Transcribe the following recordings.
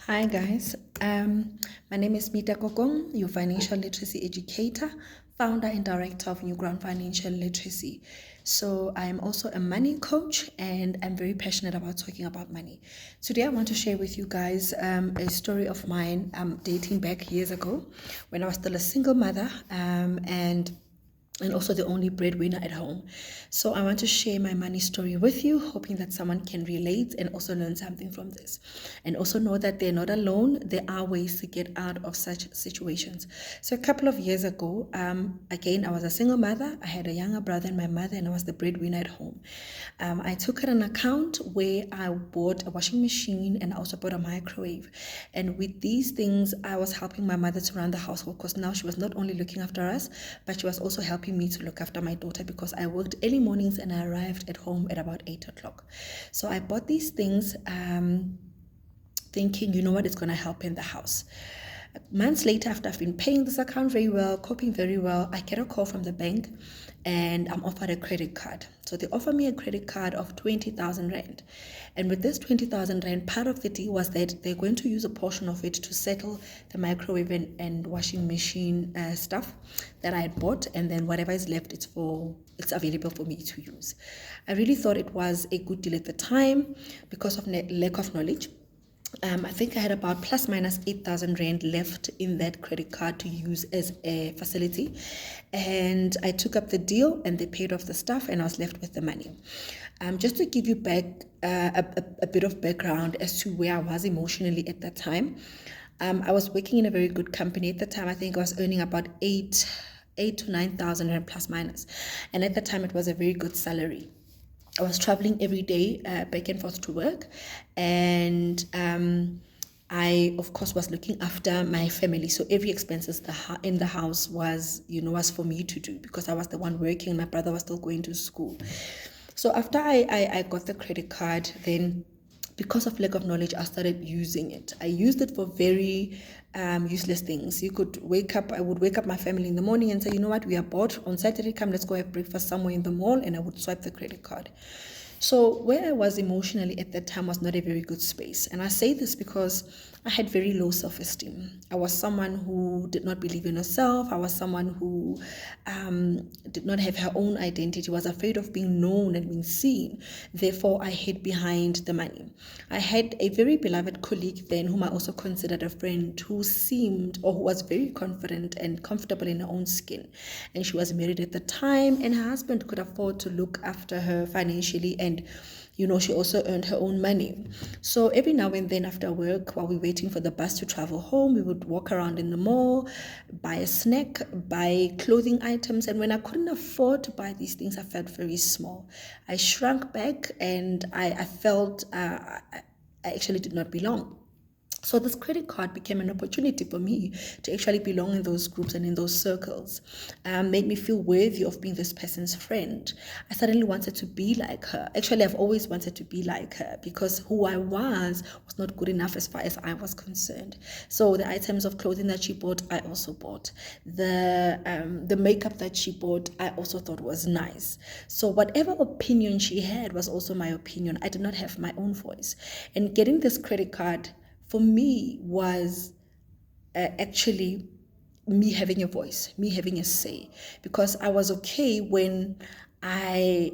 Hi guys, my name is Mita Kokong, your financial literacy educator, founder and director of New Ground Financial Literacy. So I am also a money coach and I'm very passionate about talking about money. Today I want to share with you guys a story of mine dating back years ago when I was still a single mother and also the only breadwinner at home. So I want to share my money story with you, hoping that someone can relate and also learn something from this. And also know that they're not alone. There are ways to get out of such situations. So a couple of years ago, again, I was a single mother. I had a younger brother and my mother, and I was the breadwinner at home. I took out an account where I bought a washing machine and I also bought a microwave. And with these things, I was helping my mother to run the household because now she was not only looking after us, but she was also helping me to look after my daughter because I worked early mornings and I arrived at home at about 8 o'clock. So I bought these things thinking, you know what, it's going to help in the house. Months later, after I've been paying this account very well, coping very well, I get a call from the bank and I'm offered a credit card. So they offer me a credit card of 20,000 Rand. And with this 20,000 Rand, part of the deal was that they're going to use a portion of it to settle the microwave and washing machine stuff that I had bought. And then whatever is left, it's available for me to use. I really thought it was a good deal at the time because of lack of knowledge. I think I had about plus minus 8,000 Rand left in that credit card to use as a facility. And I took up the deal and they paid off the stuff and I was left with the money. Just to give you back a bit of background as to where I was emotionally at that time. I was working in a very good company at the time. I think I was earning about 8 to 9,000 Rand plus minus. And at the time it was a very good salary. I was traveling every day back and forth to work, and I, of course, was looking after my family. So every expenses in the house was for me to do because I was the one working. My brother was still going to school. So after I got the credit card, then because of lack of knowledge, I started using it. I used it for very useless things. I would wake up my family in the morning and say, you know what, we are bored on Saturday, come, let's go have breakfast somewhere in the mall, and I would swipe the credit card. So where I was emotionally at that time was not a very good space. And I say this because I had very low self-esteem. I was someone who did not believe in herself. I was someone who did not have her own identity, was afraid of being known and being seen. Therefore, I hid behind the money. I had a very beloved colleague then whom I also considered a friend who seemed or who was very confident and comfortable in her own skin. And she was married at the time and her husband could afford to look after her financially, and she also earned her own money. So every now and then after work, while we're waiting for the bus to travel home, we would walk around in the mall, buy a snack, buy clothing items. And when I couldn't afford to buy these things, I felt very small. I shrunk back and I felt I actually did not belong. So this credit card became an opportunity for me to actually belong in those groups and in those circles. Made me feel worthy of being this person's friend. I suddenly wanted to be like her. Actually, I've always wanted to be like her because who I was not good enough as far as I was concerned. So the items of clothing that she bought, I also bought. The makeup that she bought, I also thought was nice. So whatever opinion she had was also my opinion. I did not have my own voice. And getting this credit card for me was actually me having a voice, me having a say, because I was okay when I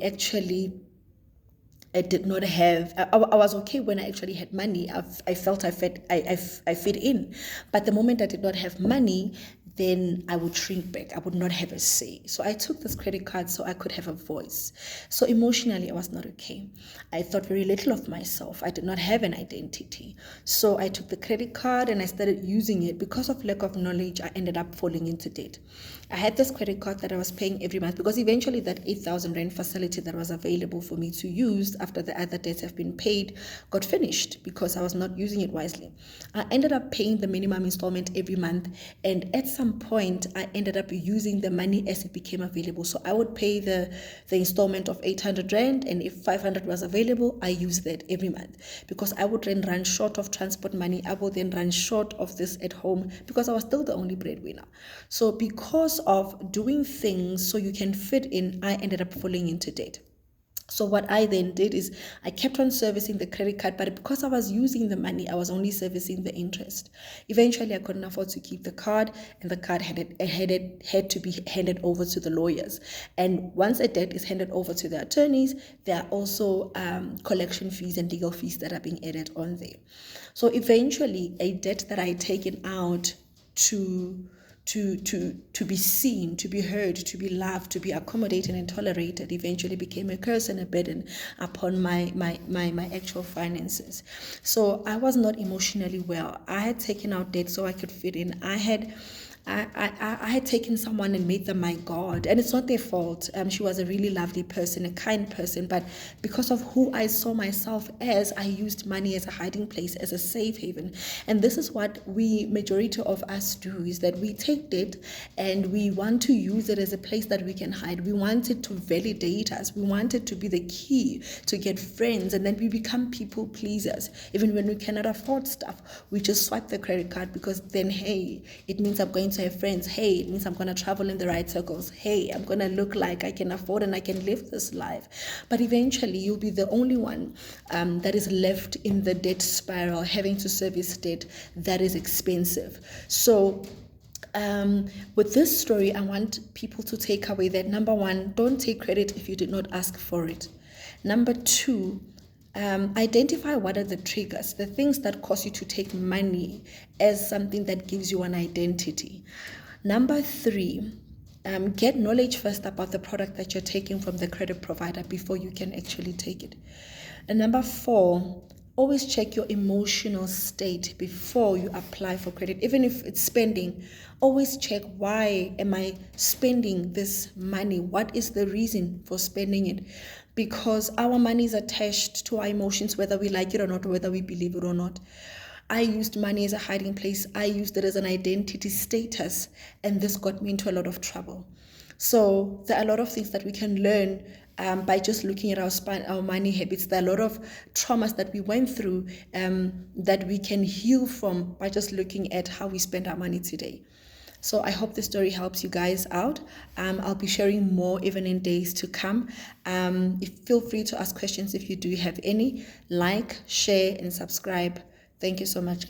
did not have. I was okay when I actually had money. I felt I fit in, but the moment I did not have money, then I would shrink back. I would not have a say. So I took this credit card so I could have a voice. So emotionally, I was not okay. I thought very little of myself. I did not have an identity. So I took the credit card and I started using it. Because of lack of knowledge, I ended up falling into debt. I had this credit card that I was paying every month because eventually that 8,000 Rand facility that was available for me to use after the other debts have been paid got finished because I was not using it wisely. I ended up paying the minimum installment every month, and at some point I ended up using the money as it became available. So I would pay the installment of 800 Rand, and if 500 was available, I used that every month because I would then run short of transport money. I would then run short of this at home because I was still the only breadwinner. So because of doing things so you can fit in, I ended up falling into debt. So what I then did is I kept on servicing the credit card, but because I was using the money, I was only servicing the interest. Eventually, I couldn't afford to keep the card, and the card had to be handed over to the lawyers. And once a debt is handed over to the attorneys, there are also collection fees and legal fees that are being added on there. So eventually, a debt that I had taken out to be seen, to be heard, to be loved, to be accommodated and tolerated eventually became a curse and a burden upon my actual finances. So I was not emotionally well. I had taken out debt so I could fit in. I had taken someone and made them my God, and it's not their fault. She was a really lovely person, a kind person, but because of who I saw myself as, I used money as a hiding place, as a safe haven. And this is what majority of us do, is that we take debt and we want to use it as a place that we can hide. We want it to validate us. We want it to be the key to get friends, and then we become people pleasers. Even when we cannot afford stuff, we just swipe the credit card, because then, hey, it means I'm going to have friends. Hey, it means I'm going to travel in the right circles. Hey, I'm going to look like I can afford and I can live this life. But eventually, you'll be the only one that is left in the debt spiral, having to service debt that is expensive. So with this story, I want people to take away that, number one, don't take credit if you did not ask for it. Number two, identify what are the triggers, the things that cause you to take money as something that gives you an identity. Number three, get knowledge first about the product that you're taking from the credit provider before you can actually take it. And number four, always check your emotional state before you apply for credit. Even if it's spending, always check, why am I spending this money? What is the reason for spending it? Because our money is attached to our emotions, whether we like it or not, or whether we believe it or not. I used money as a hiding place. I used it as an identity status, and this got me into a lot of trouble. So there are a lot of things that we can learn by just looking at our money habits. There are a lot of traumas that we went through that we can heal from by just looking at how we spend our money today. So I hope this story helps you guys out. I'll be sharing more even in days to come. Feel free to ask questions if you do have any. Like, share, and subscribe. Thank you so much, guys.